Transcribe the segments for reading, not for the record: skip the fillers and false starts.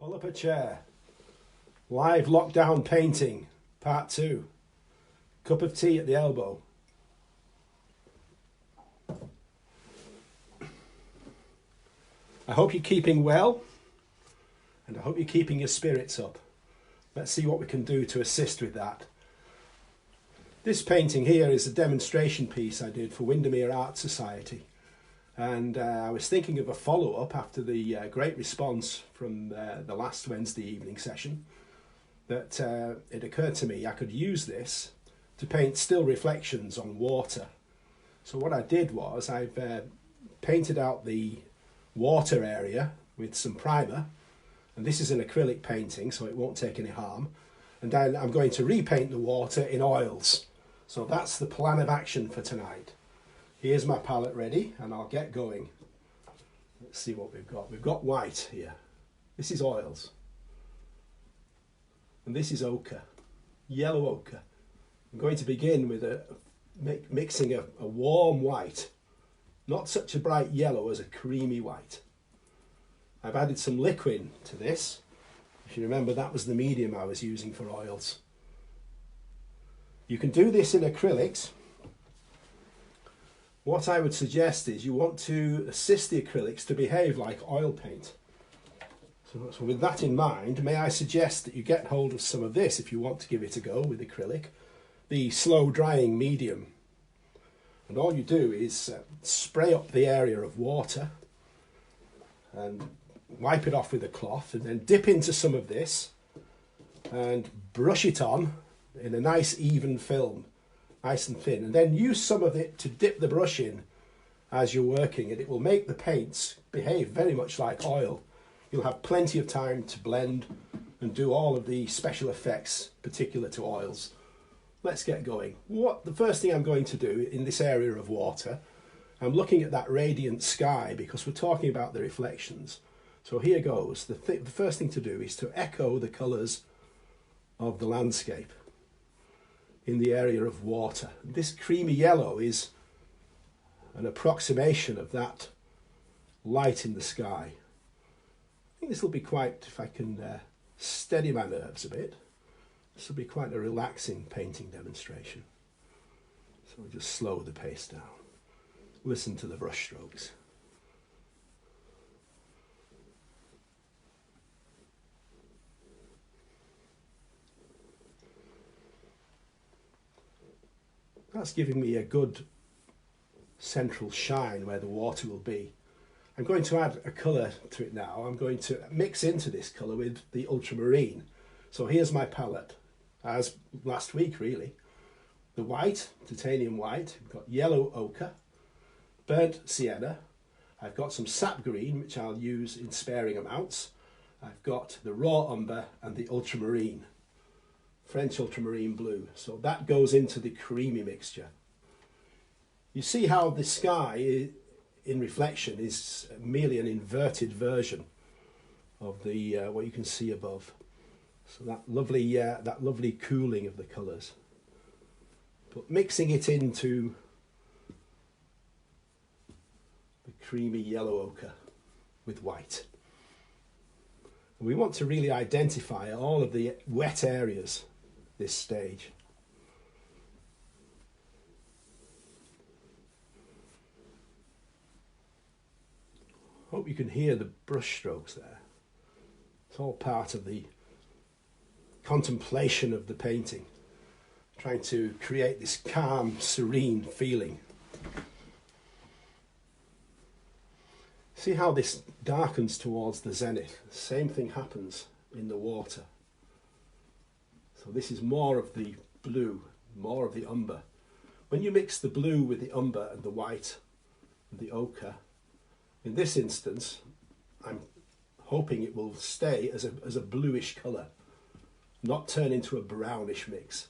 Pull up a chair. Live lockdown painting, part 2. Cup of tea at the elbow. I hope you're keeping well, and I hope you're keeping your spirits up. Let's see what we can do to assist with that. This painting here is a demonstration piece I did for Windermere Art Society. And I was thinking of a follow-up after the great response from the last Wednesday evening session, that it occurred to me I could use this to paint still reflections on water. So what I did was I've painted out the water area with some primer, and this is an acrylic painting so it won't take any harm, and then I'm going to repaint the water in oils. So that's the plan of action for tonight. Here's my palette ready and I'll get going. Let's see what we've got. We've got white here. This is oils. And this is ochre, yellow ochre. I'm going to begin with mixing a warm white, not such a bright yellow as a creamy white. I've added some liquid to this. If you remember, that was the medium I was using for oils. You can do this in acrylics. What I would suggest is you want to assist the acrylics to behave like oil paint. So with that in mind, may I suggest that you get hold of some of this if you want to give it a go with acrylic, the slow drying medium. And all you do is spray up the area of water and wipe it off with a cloth, and then dip into some of this and brush it on in a nice even film. Nice and thin, and then use some of it to dip the brush in as you're working, and it will make the paints behave very much like oil. You'll have plenty of time to blend and do all of the special effects particular to oils. Let's get going. The first thing I'm going to do in this area of water, I'm looking at that radiant sky because we're talking about the reflections. So here goes. The first thing to do is to echo the colours of the landscape in the area of water. This creamy yellow is an approximation of that light in the sky. I think this will be quite, if I can steady my nerves a bit, this will be quite a relaxing painting demonstration. So we'll just slow the pace down. Listen to the brush strokes. That's giving me a good central shine where the water will be. I'm going to add a colour to it now. I'm going to mix into this colour with the ultramarine. So here's my palette, as last week really. The white, titanium white, I've got yellow ochre, burnt sienna, I've got some sap green which I'll use in sparing amounts, I've got the raw umber and the ultramarine. French ultramarine blue, so that goes into the creamy mixture. You see how the sky in reflection is merely an inverted version of the what you can see above. So that lovely cooling of the colours, but mixing it into the creamy yellow ochre with white. And we want to really identify all of the wet areas this stage. Hope you can hear the brush strokes there. It's all part of the contemplation of the painting, trying to create this calm, serene feeling. See how this darkens towards the zenith. The same thing happens in the water. So this is more of the blue, more of the umber. When you mix the blue with the umber and the white and the ochre, in this instance, I'm hoping it will stay as a bluish colour, not turn into a brownish mix.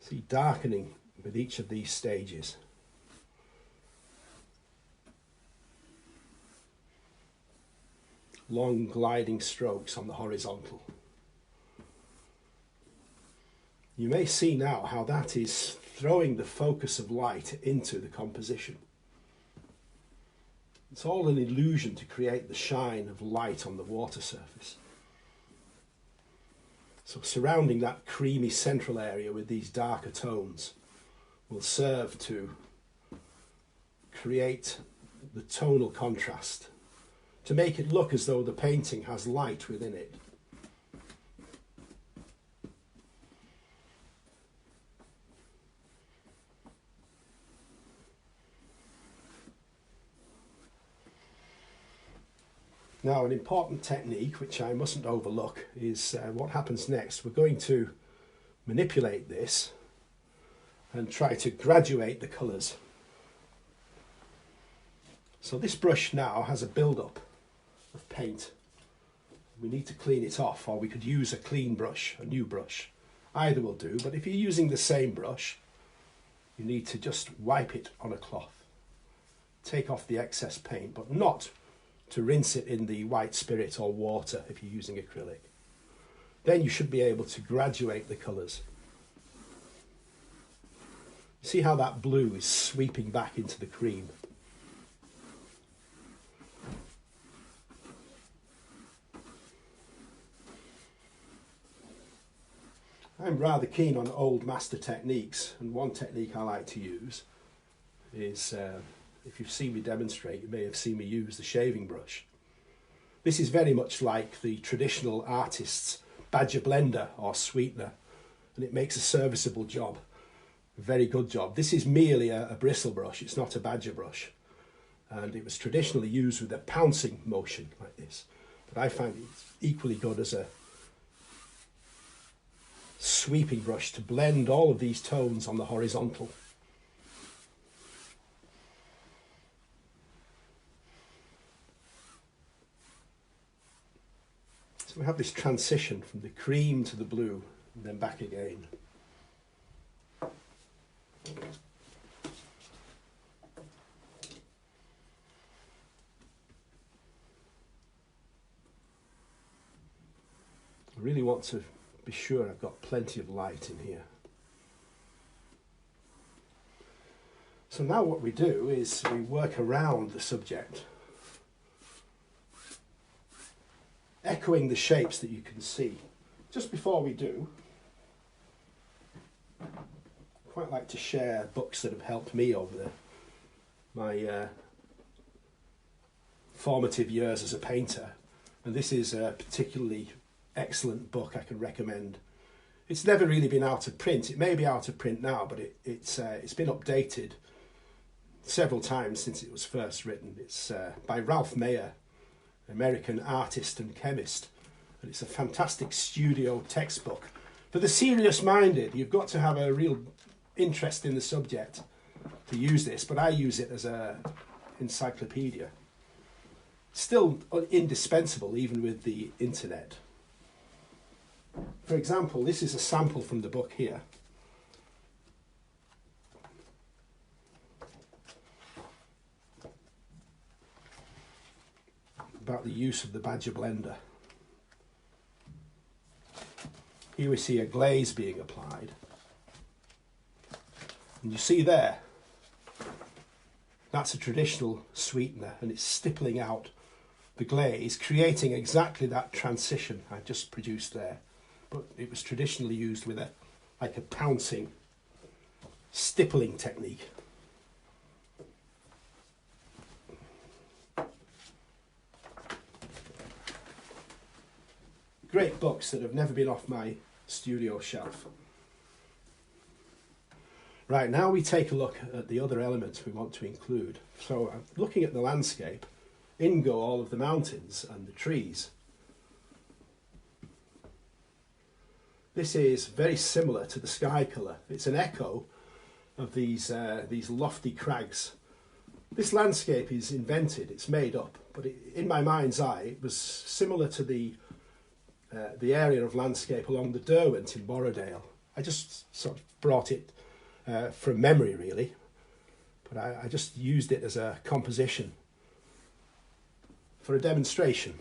See, darkening with each of these stages. Long gliding strokes on the horizontal. You may see now how that is throwing the focus of light into the composition. It's all an illusion to create the shine of light on the water surface. So surrounding that creamy central area with these darker tones will serve to create the tonal contrast, to make it look as though the painting has light within it. Now, an important technique, which I mustn't overlook, is what happens next. We're going to manipulate this and try to graduate the colours. So this brush now has a build-up of paint. We need to clean it off, or we could use a clean brush, a new brush. Either will do, but if you're using the same brush, you need to just wipe it on a cloth. Take off the excess paint, but not to rinse it in the white spirit or water if you're using acrylic. Then you should be able to graduate the colours. See how that blue is sweeping back into the cream? I'm rather keen on old master techniques, and one technique I like to use is, if you've seen me demonstrate, you may have seen me use the shaving brush. This is very much like the traditional artist's badger blender or sweetener, and it makes a serviceable job, a very good job. This is merely a bristle brush, it's not a badger brush, and it was traditionally used with a pouncing motion like this, but I find it's equally good as a sweeping brush to blend all of these tones on the horizontal. So we have this transition from the cream to the blue and then back again. I really want to be sure I've got plenty of light in here. So now what we do is we work around the subject, echoing the shapes that you can see. Just before we do, I quite like to share books that have helped me over my formative years as a painter, and this is a particularly excellent book I can recommend. It's never really been out of print. It may be out of print now, but it's been updated several times since it was first written. It's by Ralph Mayer, American artist and chemist, and it's a fantastic studio textbook. For the serious-minded, you've got to have a real interest in the subject to use this, but I use it as an encyclopedia. Still indispensable even with the internet. For example, this is a sample from the book here. About the use of the badger blender. Here we see a glaze being applied. And you see there, that's a traditional sweetener, and it's stippling out the glaze, creating exactly that transition I just produced there. But it was traditionally used with like a pouncing, stippling technique. Great books that have never been off my studio shelf. Right, now we take a look at the other elements we want to include. So looking at the landscape, in go all of the mountains and the trees. This is very similar to the sky colour. It's an echo of these lofty crags. This landscape is invented, it's made up, but in my mind's eye it was similar to the area of landscape along the Derwent in Borrowdale. I just sort of brought it from memory really, but I just used it as a composition for a demonstration.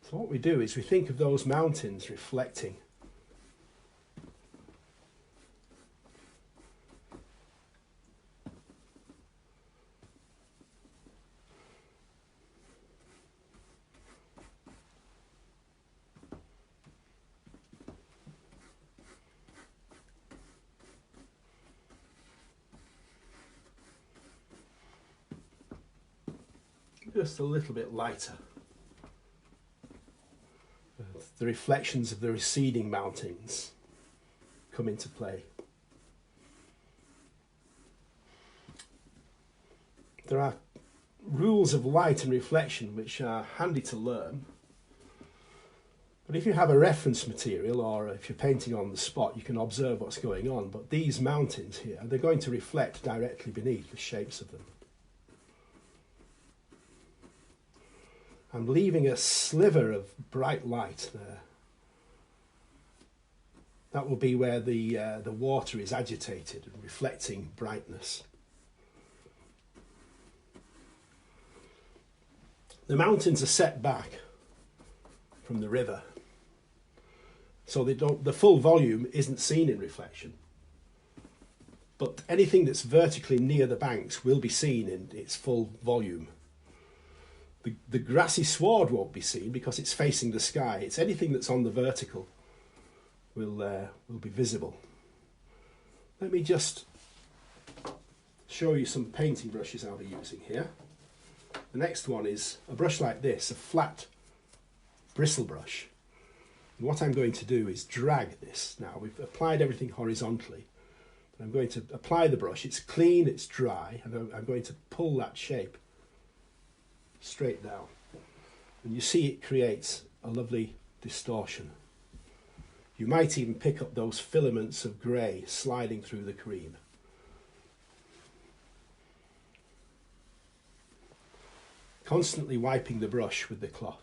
So what we do is we think of those mountains reflecting just a little bit lighter. The reflections of the receding mountains come into play. There are rules of light and reflection which are handy to learn. But if you have a reference material or if you're painting on the spot, you can observe what's going on. But these mountains here, they're going to reflect directly beneath the shapes of them. I'm leaving a sliver of bright light there. That will be where the water is agitated and reflecting brightness. The mountains are set back from the river, so the full volume isn't seen in reflection. But anything that's vertically near the banks will be seen in its full volume. The grassy sward won't be seen because it's facing the sky. It's anything that's on the vertical will be visible. Let me just show you some painting brushes I'll be using here. The next one is a brush like this, a flat bristle brush. And what I'm going to do is drag this. Now we've applied everything horizontally, but I'm going to apply the brush. It's clean, it's dry, and I'm going to pull that shape straight down. And you see it creates a lovely distortion. You might even pick up those filaments of grey sliding through the cream. Constantly wiping the brush with the cloth.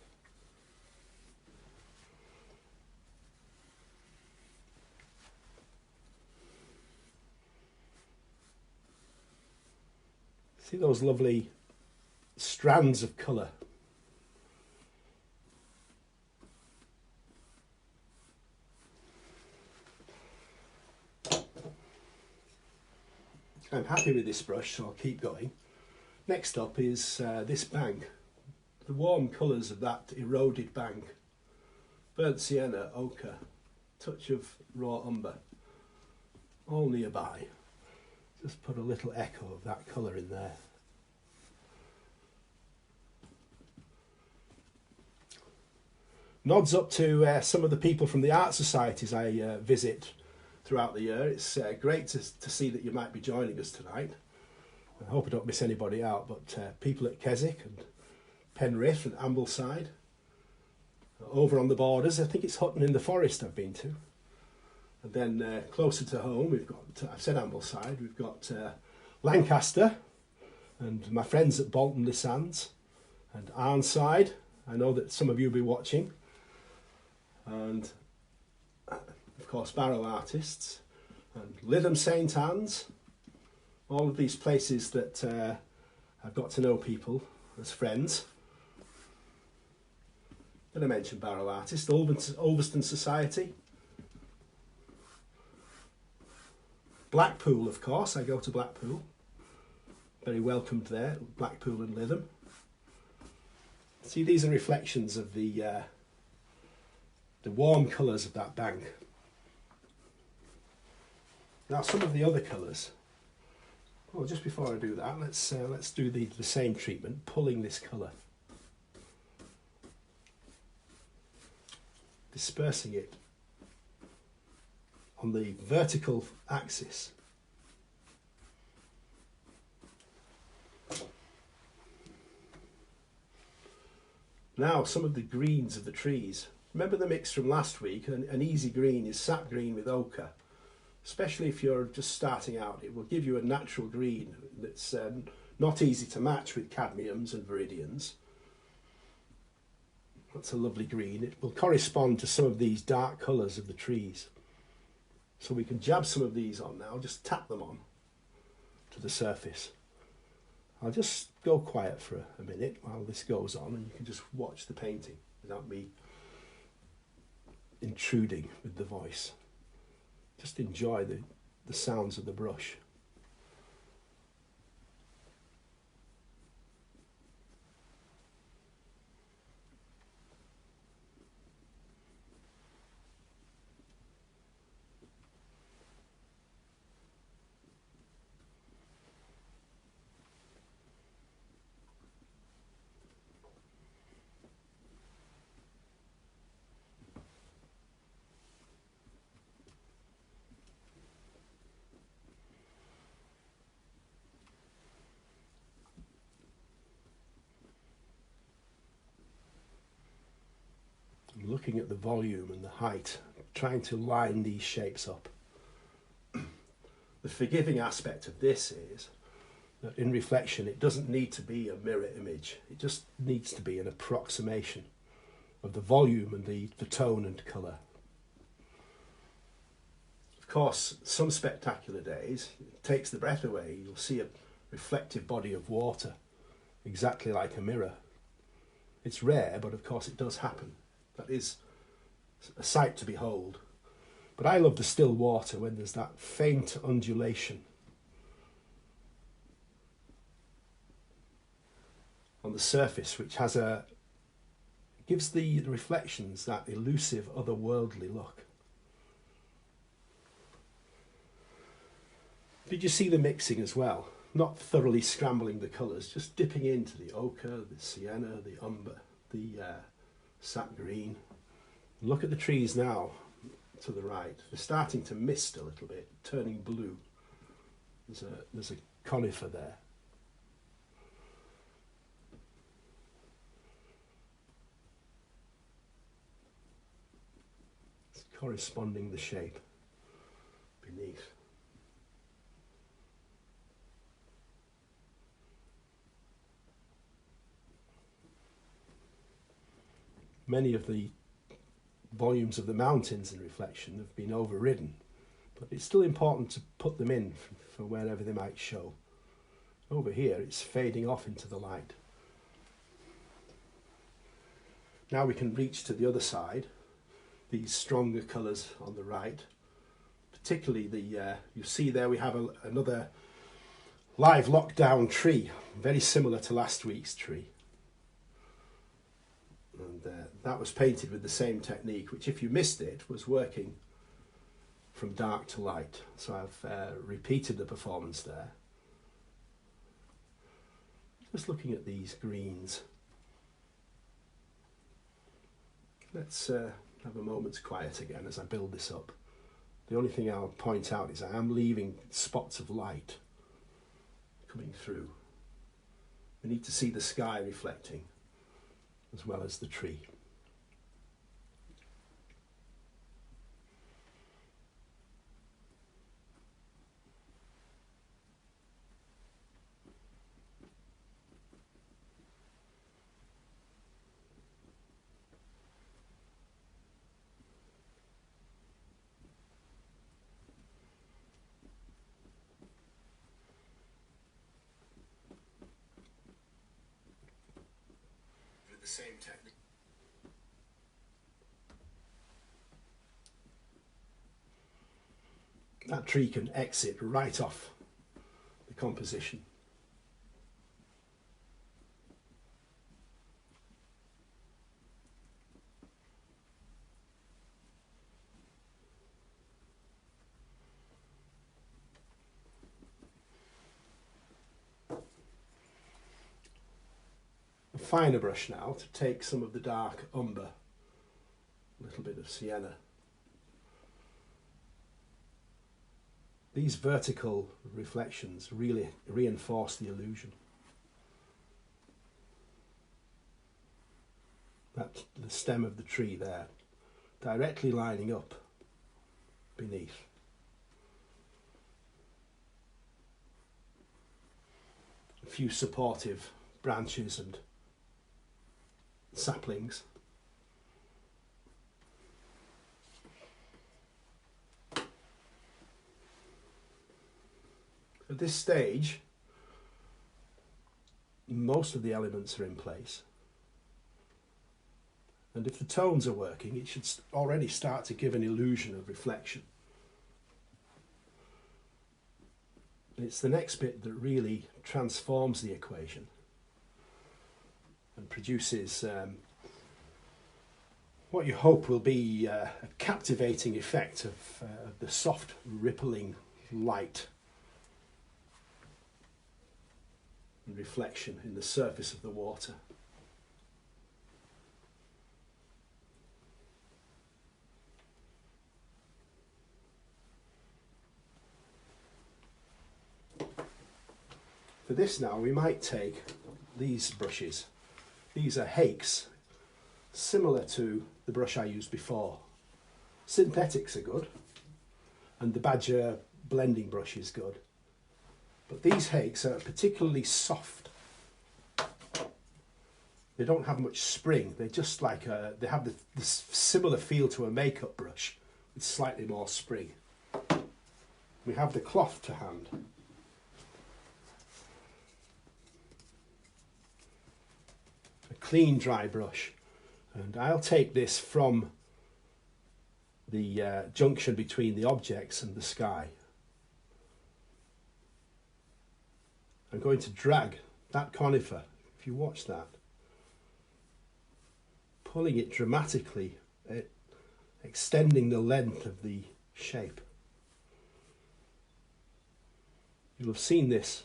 See those lovely strands of colour? I'm happy with this brush, so I'll keep going. Next up is this bank. The warm colours of that eroded bank. Burnt sienna, ochre, touch of raw umber, all nearby. Just put a little echo of that colour in there. Nods up to some of the people from the art societies I visit throughout the year. It's great to see that you might be joining us tonight. I hope I don't miss anybody out, but people at Keswick and Penrith and Ambleside. Over on the borders, I think it's Hutton in the Forest I've been to. And then closer to home, we've got, I've said Ambleside, we've got Lancaster and my friends at Bolton-le-Sands and Arnside. I know that some of you will be watching. And of course Barrow Artists and Lytham St Anne's. All of these places that I've got to know people as friends. Did I mention Barrow Artists? Ulverston Society. Blackpool, of course. I go to Blackpool. Very welcomed there, Blackpool and Lytham. See, these are reflections of the warm colours of that bank. Now some of the other colours. Well, just before I do that, let's do the same treatment, pulling this colour, dispersing it on the vertical axis. Now some of the greens of the trees. Remember the mix from last week? An easy green is sap green with ochre. Especially if you're just starting out, it will give you a natural green that's not easy to match with cadmiums and viridians. That's a lovely green. It will correspond to some of these dark colours of the trees. So we can jab some of these on now, just tap them on to the surface. I'll just go quiet for a minute while this goes on, and you can just watch the painting without me intruding with the voice. Just enjoy the sounds of the brush. looking at the volume and the height, trying to line these shapes up. The forgiving aspect of this is that in reflection it doesn't need to be a mirror image, it just needs to be an approximation of the volume and the tone and colour. Of course, some spectacular days, it takes the breath away. You'll see a reflective body of water, exactly like a mirror. It's rare, but of course it does happen. That is a sight to behold. But I love the still water when there's that faint undulation on the surface, which gives the reflections that elusive, otherworldly look. Did you see the mixing as well? Not thoroughly scrambling the colours, just dipping into the ochre, the sienna, the umber, the sap green. Look at the trees now to the right. They're starting to mist a little bit, turning blue. There's a conifer there. It's corresponding the shape beneath. Many of the volumes of the mountains in reflection have been overridden, but it's still important to put them in for wherever they might show. Over here it's fading off into the light. Now we can reach to the other side, these stronger colours on the right, particularly you see there we have another live lockdown tree, very similar to last week's tree. And that was painted with the same technique, which, if you missed it, was working from dark to light. So I've repeated the performance there. Just looking at these greens. Let's have a moment's quiet again as I build this up. The only thing I'll point out is I am leaving spots of light coming through. We need to see the sky reflecting, as well as the tree. The same technique. That tree can exit right off the composition. A finer brush now to take some of the dark umber, a little bit of sienna. These vertical reflections really reinforce the illusion. That's the stem of the tree there, directly lining up beneath. A few supportive branches and saplings. At this stage, most of the elements are in place. And if the tones are working, it should already start to give an illusion of reflection. It's the next bit that really transforms the equation and produces what you hope will be a captivating effect of the soft rippling light and reflection in the surface of the water. For this now, we might take these brushes. These are hakes, similar to the brush I used before. Synthetics are good, and the Badger blending brush is good. But these hakes are particularly soft. They don't have much spring. They're just like they have this similar feel to a makeup brush with slightly more spring. We have the cloth to hand. A clean dry brush, and I'll take this from the junction between the objects and the sky. I'm going to drag that conifer, if you watch that, pulling it dramatically, extending the length of the shape. You'll have seen this,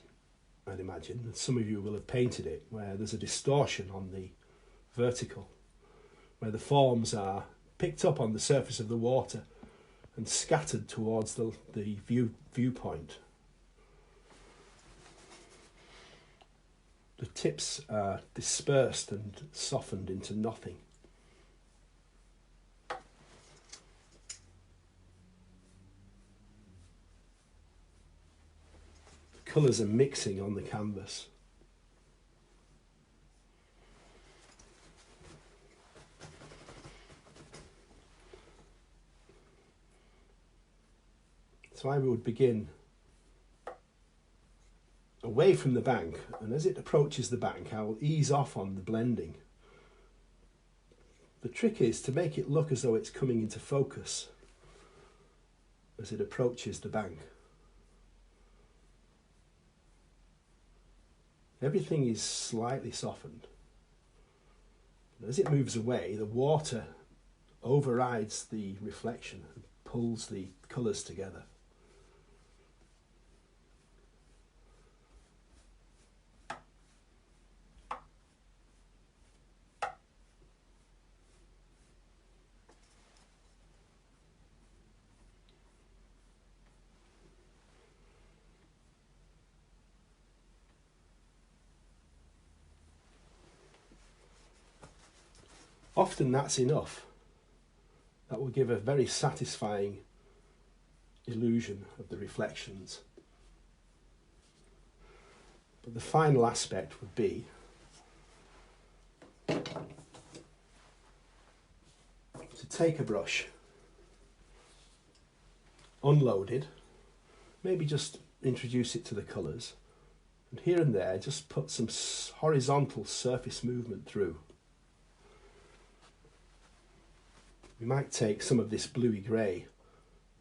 I'd imagine, and some of you will have painted it, where there's a distortion on the vertical, where the forms are picked up on the surface of the water and scattered towards the viewpoint. The tips are dispersed and softened into nothing. The colours are mixing on the canvas. So I would begin away from the bank, and as it approaches the bank, I will ease off on the blending. The trick is to make it look as though it's coming into focus as it approaches the bank. Everything is slightly softened. As it moves away, the water overrides the reflection and pulls the colours together. Often that's enough. That will give a very satisfying illusion of the reflections. But the final aspect would be to take a brush, unloaded, maybe just introduce it to the colours, and here and there just put some horizontal surface movement through. We might take some of this bluey grey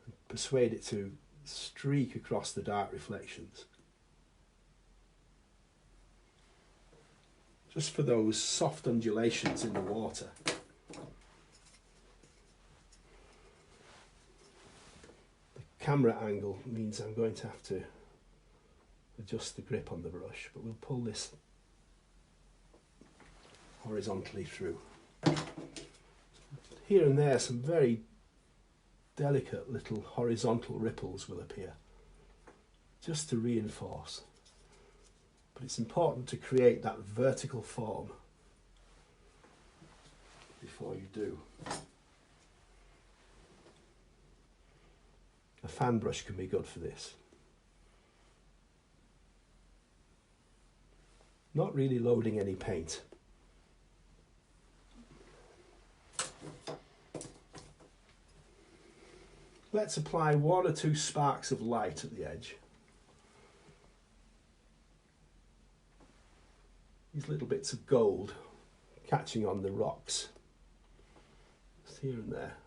and persuade it to streak across the dark reflections. Just for those soft undulations in the water. The camera angle means I'm going to have to adjust the grip on the brush, but we'll pull this horizontally through. Here and there, some very delicate little horizontal ripples will appear, just to reinforce. But it's important to create that vertical form before you do. A fan brush can be good for this. Not really loading any paint. Let's apply 1 or 2 sparks of light at the edge. These little bits of gold catching on the rocks, just here and there.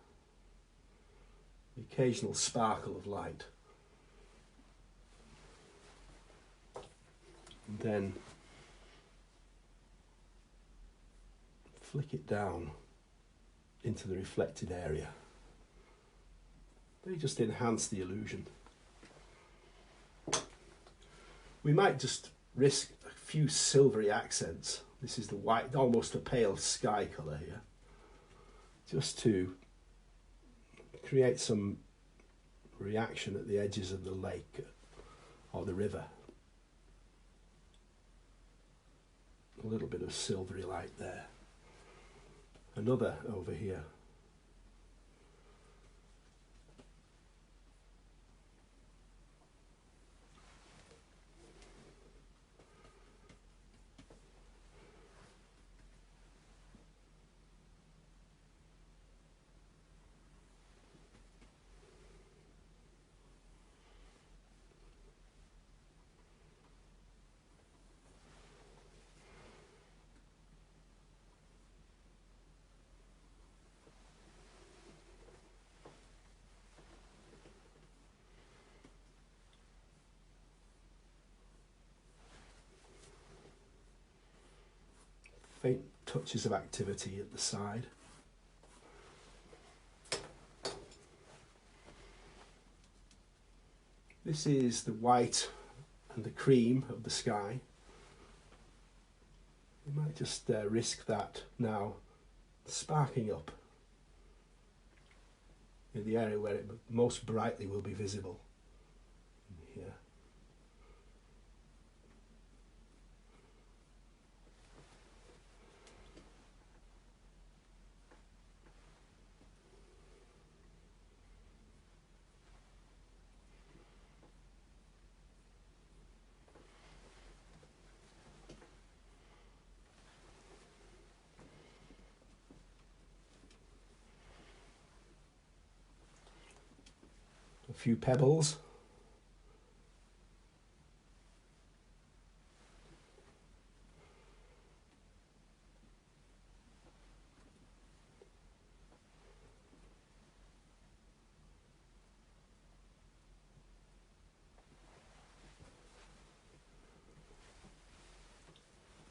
The occasional sparkle of light. And then flick it down into the reflected area. They just enhance the illusion. We might just risk a few silvery accents. This is the white, almost a pale sky colour here, just to create some reaction at the edges of the lake or the river. A little bit of silvery light there. Another over here, faint touches of activity at the side. This is the white and the cream of the sky. You might just risk that now sparking up in the area where it most brightly will be visible. Here. A few pebbles.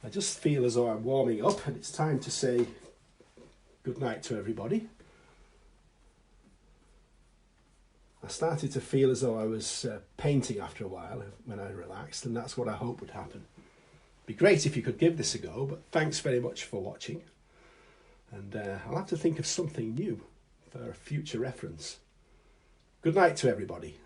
I just feel as though I'm warming up and it's time to say good night to everybody. I started to feel as though I was painting after a while when I relaxed, and that's what I hope would happen. It'd be great if you could give this a go, but thanks very much for watching. And I'll have to think of something new for future reference. Good night to everybody.